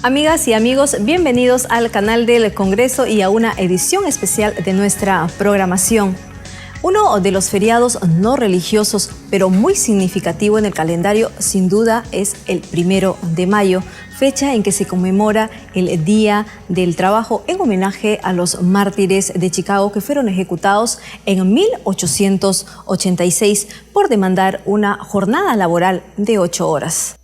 Amigas y amigos, bienvenidos al canal del Congreso y a una edición especial de nuestra programación. Uno de los feriados no religiosos, pero muy significativo en el calendario, sin duda, es el 1 de mayo, fecha en que se conmemora el Día del Trabajo en homenaje a los mártires de Chicago que fueron ejecutados en 1886 por demandar una jornada laboral de 8 horas.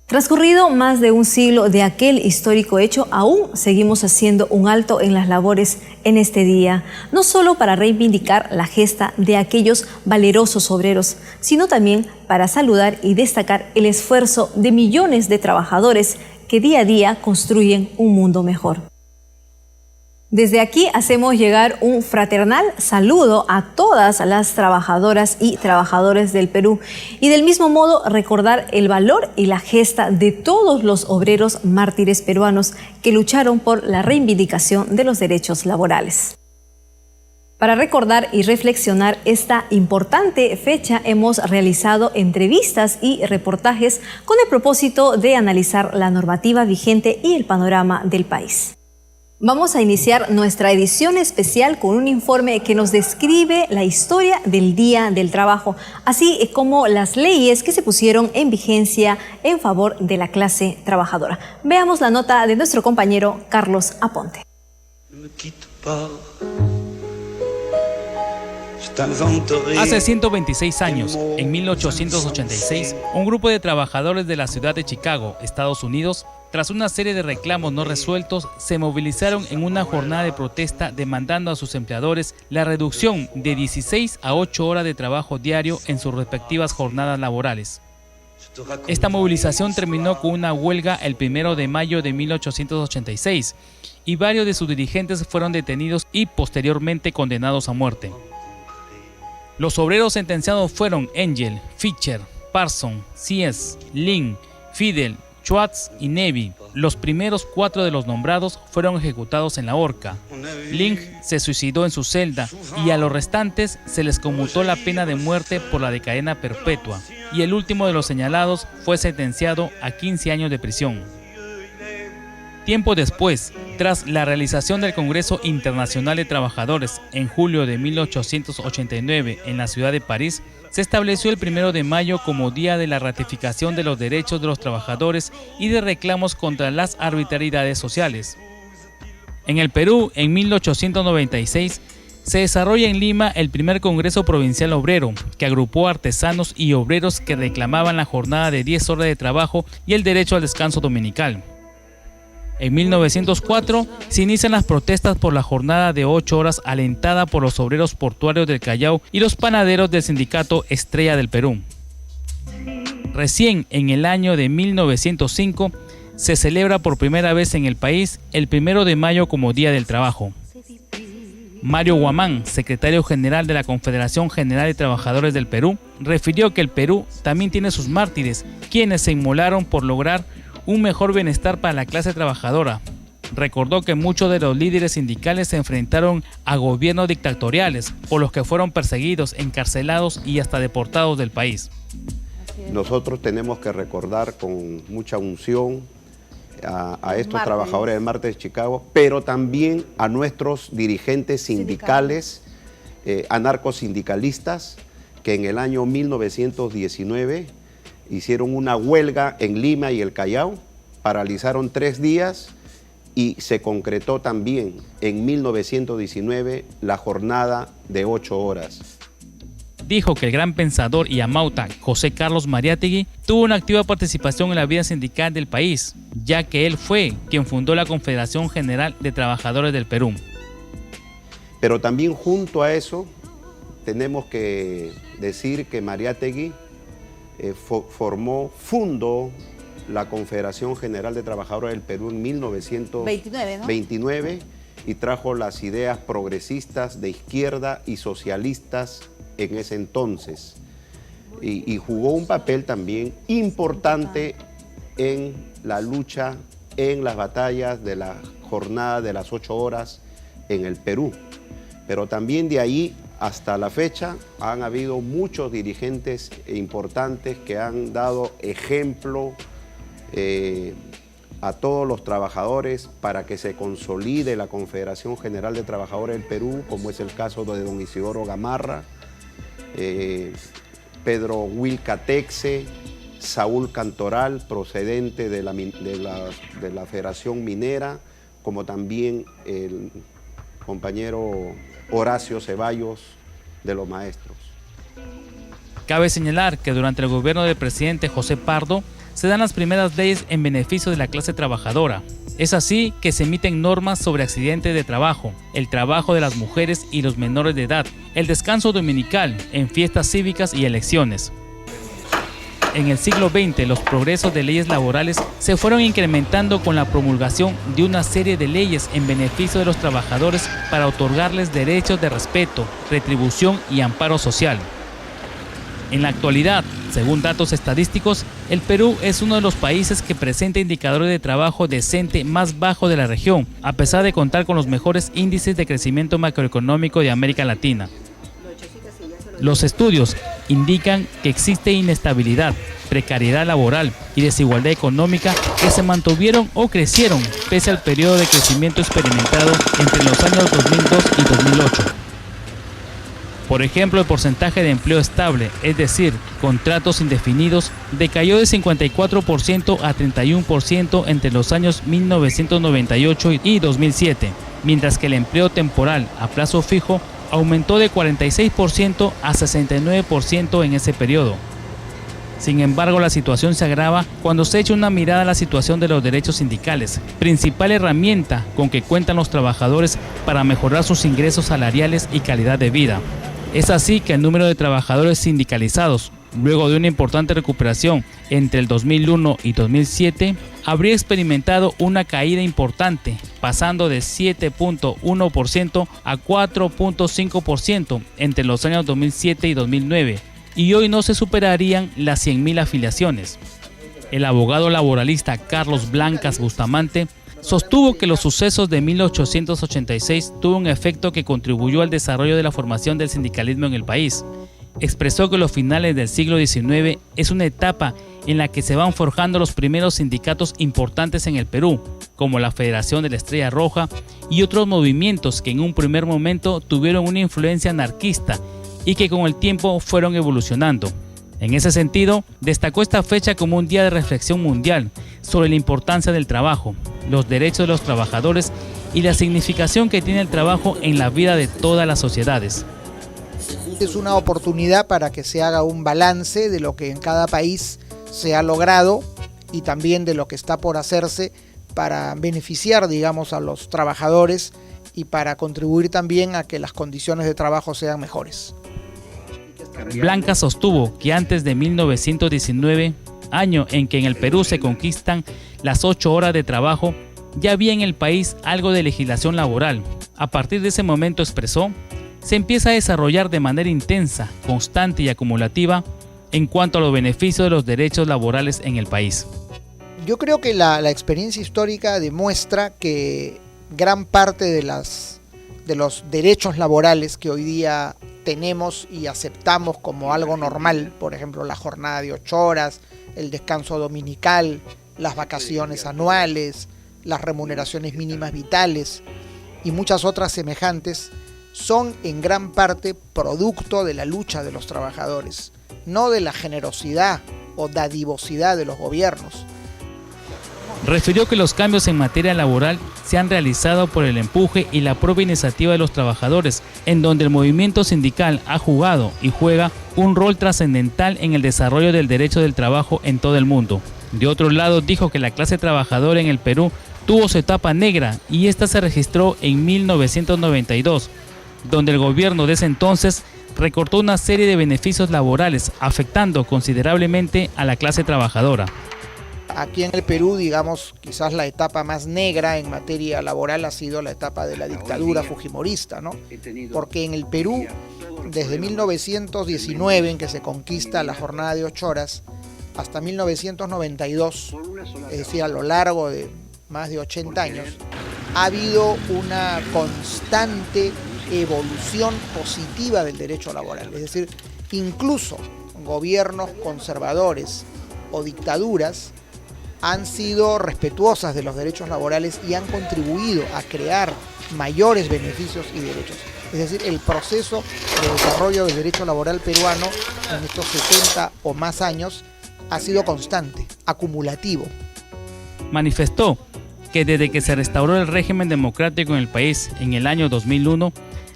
Transcurrido más de un siglo de aquel histórico hecho, aún seguimos haciendo un alto en las labores en este día, no solo para reivindicar la gesta de aquellos valerosos obreros, sino también para saludar y destacar el esfuerzo de millones de trabajadores que día a día construyen un mundo mejor. Desde aquí hacemos llegar un fraternal saludo a todas las trabajadoras y trabajadores del Perú y del mismo modo recordar el valor y la gesta de todos los obreros mártires peruanos que lucharon por la reivindicación de los derechos laborales. Para recordar y reflexionar esta importante fecha hemos realizado entrevistas y reportajes con el propósito de analizar la normativa vigente y el panorama del país. Vamos a iniciar nuestra edición especial con un informe que nos describe la historia del Día del Trabajo, así como las leyes que se pusieron en vigencia en favor de la clase trabajadora. Veamos la nota de nuestro compañero Carlos Aponte. Hace 126 años, en 1886, un grupo de trabajadores de la ciudad de Chicago, Estados Unidos, tras una serie de reclamos no resueltos, se movilizaron en una jornada de protesta demandando a sus empleadores la reducción de 16 a 8 horas de trabajo diario en sus respectivas jornadas laborales. Esta movilización terminó con una huelga el 1 de mayo de 1886 y varios de sus dirigentes fueron detenidos y posteriormente condenados a muerte. Los obreros sentenciados fueron Engel, Fischer, Parson, Sies, Lin, Fidel, Schwartz y Navy. Los primeros 4 de los nombrados fueron ejecutados en la horca. Lin se suicidó en su celda y a los restantes se les conmutó la pena de muerte por la de cadena perpetua, y el último de los señalados fue sentenciado a 15 años de prisión. Tiempo después, tras la realización del Congreso Internacional de Trabajadores en julio de 1889 en la ciudad de París, se estableció el 1 de mayo como Día de la Ratificación de los Derechos de los Trabajadores y de reclamos contra las arbitrariedades sociales. En el Perú, en 1896, se desarrolla en Lima el primer Congreso Provincial Obrero, que agrupó artesanos y obreros que reclamaban la jornada de 10 horas de trabajo y el derecho al descanso dominical. En 1904 se inician las protestas por la jornada de 8 horas alentada por los obreros portuarios del Callao y los panaderos del sindicato Estrella del Perú. Recién en el año de 1905 se celebra por primera vez en el país el 1 de mayo como Día del Trabajo. Mario Guamán, secretario general de la Confederación General de Trabajadores del Perú, refirió que el Perú también tiene sus mártires, quienes se inmolaron por lograr un mejor bienestar para la clase trabajadora. Recordó que muchos de los líderes sindicales se enfrentaron a gobiernos dictatoriales, por los que fueron perseguidos, encarcelados y hasta deportados del país. Nosotros tenemos que recordar con mucha unción a estos trabajadores del Mártires de Chicago, pero también a nuestros dirigentes sindicales, anarcosindicalistas, que en el año 1919 hicieron una huelga en Lima y el Callao, paralizaron 3 días y se concretó también en 1919 la jornada de 8 horas. Dijo que el gran pensador y amauta José Carlos Mariátegui tuvo una activa participación en la vida sindical del país, ya que él fue quien fundó la Confederación General de Trabajadores del Perú. Pero también junto a eso tenemos que decir que Mariátegui fundó la Confederación General de Trabajadores del Perú en 1929 y trajo las ideas progresistas de izquierda y socialistas en ese entonces. Y jugó un papel también importante en la lucha, en las batallas de la jornada de las 8 horas en el Perú. Pero también de ahí hasta la fecha han habido muchos dirigentes importantes que han dado ejemplo a todos los trabajadores para que se consolide la Confederación General de Trabajadores del Perú, como es el caso de don Isidoro Gamarra, Pedro Wilcatexe, Saúl Cantoral, procedente de la Federación Minera, como también el compañero Horacio Ceballos de los maestros. Cabe señalar que durante el gobierno del presidente José Pardo se dan las primeras leyes en beneficio de la clase trabajadora. Es así que se emiten normas sobre accidentes de trabajo, el trabajo de las mujeres y los menores de edad, el descanso dominical en fiestas cívicas y elecciones. En el siglo XX, los progresos de leyes laborales se fueron incrementando con la promulgación de una serie de leyes en beneficio de los trabajadores para otorgarles derechos de respeto, retribución y amparo social. En la actualidad, según datos estadísticos, el Perú es uno de los países que presenta indicadores de trabajo decente más bajos de la región, a pesar de contar con los mejores índices de crecimiento macroeconómico de América Latina. Los estudios indican que existe inestabilidad, precariedad laboral y desigualdad económica que se mantuvieron o crecieron pese al periodo de crecimiento experimentado entre los años 2002 y 2008. Por ejemplo, el porcentaje de empleo estable, es decir, contratos indefinidos, decayó de 54% a 31% entre los años 1998 y 2007, mientras que el empleo temporal a plazo fijo aumentó de 46% a 69% en ese periodo. Sin embargo, la situación se agrava cuando se echa una mirada a la situación de los derechos sindicales, principal herramienta con que cuentan los trabajadores para mejorar sus ingresos salariales y calidad de vida. Es así que el número de trabajadores sindicalizados, luego de una importante recuperación entre el 2001 y 2007, habría experimentado una caída importante, pasando de 7.1% a 4.5% entre los años 2007 y 2009, y hoy no se superarían las 100.000 afiliaciones. El abogado laboralista Carlos Blancas Bustamante sostuvo que los sucesos de 1886 tuvo un efecto que contribuyó al desarrollo de la formación del sindicalismo en el país. Expresó que los finales del siglo XIX es una etapa en la que se van forjando los primeros sindicatos importantes en el Perú, como la Federación de la Estrella Roja y otros movimientos que en un primer momento tuvieron una influencia anarquista y que con el tiempo fueron evolucionando. En ese sentido, destacó esta fecha como un día de reflexión mundial sobre la importancia del trabajo, los derechos de los trabajadores y la significación que tiene el trabajo en la vida de todas las sociedades. Es una oportunidad para que se haga un balance de lo que en cada país se ha logrado y también de lo que está por hacerse para beneficiar, digamos, a los trabajadores y para contribuir también a que las condiciones de trabajo sean mejores. Blanca sostuvo que antes de 1919, año en que en el Perú se conquistan las 8 horas de trabajo, ya había en el país algo de legislación laboral. A partir de ese momento, expresó, se empieza a desarrollar de manera intensa, constante y acumulativa en cuanto a los beneficios de los derechos laborales en el país. Yo creo que la experiencia histórica demuestra que gran parte de los derechos laborales que hoy día tenemos y aceptamos como algo normal, por ejemplo la jornada de 8 horas, el descanso dominical, las vacaciones anuales, las remuneraciones mínimas vitales y muchas otras semejantes, son en gran parte producto de la lucha de los trabajadores, no de la generosidad o dadivosidad de los gobiernos. Refirió que los cambios en materia laboral se han realizado por el empuje y la propia iniciativa de los trabajadores, en donde el movimiento sindical ha jugado y juega un rol trascendental en el desarrollo del derecho del trabajo en todo el mundo. De otro lado, dijo que la clase trabajadora en el Perú tuvo su etapa negra y esta se registró en 1992, donde el gobierno de ese entonces recortó una serie de beneficios laborales, afectando considerablemente a la clase trabajadora. Aquí en el Perú, digamos, quizás la etapa más negra en materia laboral ha sido la etapa de la dictadura fujimorista, ¿no? Porque en el Perú, desde 1919, en que se conquista la jornada de 8 horas, hasta 1992, es decir, a lo largo de más de 80 años, ha habido una constante evolución positiva del derecho laboral. Es decir, incluso gobiernos conservadores o dictaduras han sido respetuosas de los derechos laborales y han contribuido a crear mayores beneficios y derechos. Es decir, el proceso de desarrollo del derecho laboral peruano en estos 70 o más años ha sido constante, acumulativo. Manifestó que desde que se restauró el régimen democrático en el país en el año 2001,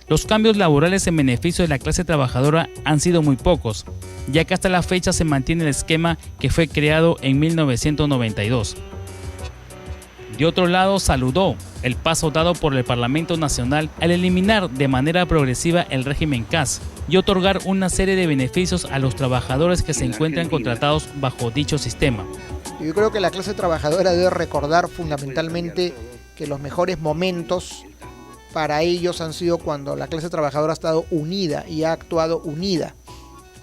los cambios laborales en beneficio de la clase trabajadora han sido muy pocos, ya que hasta la fecha se mantiene el esquema que fue creado en 1992. De otro lado, saludó el paso dado por el Parlamento Nacional al eliminar de manera progresiva el régimen CAS y otorgar una serie de beneficios a los trabajadores que se encuentran contratados bajo dicho sistema. Yo creo que la clase trabajadora debe recordar fundamentalmente que los mejores momentos para ellos han sido cuando la clase trabajadora ha estado unida y ha actuado unida.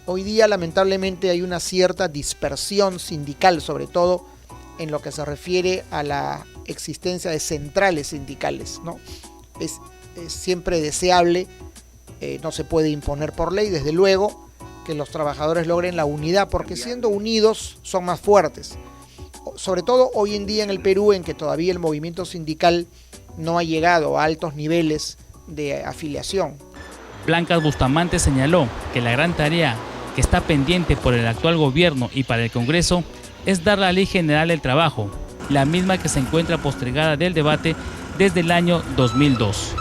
Hoy día, lamentablemente, hay una cierta dispersión sindical, sobre todo en lo que se refiere a la existencia de centrales sindicales, ¿no? Es siempre deseable, no se puede imponer por ley, desde luego, que los trabajadores logren la unidad, porque siendo unidos son más fuertes. Sobre todo hoy en día en el Perú, en que todavía el movimiento sindical no ha llegado a altos niveles de afiliación. Blancas Bustamante señaló que la gran tarea que está pendiente por el actual gobierno y para el Congreso es dar la Ley General del Trabajo, la misma que se encuentra postergada del debate desde el año 2002.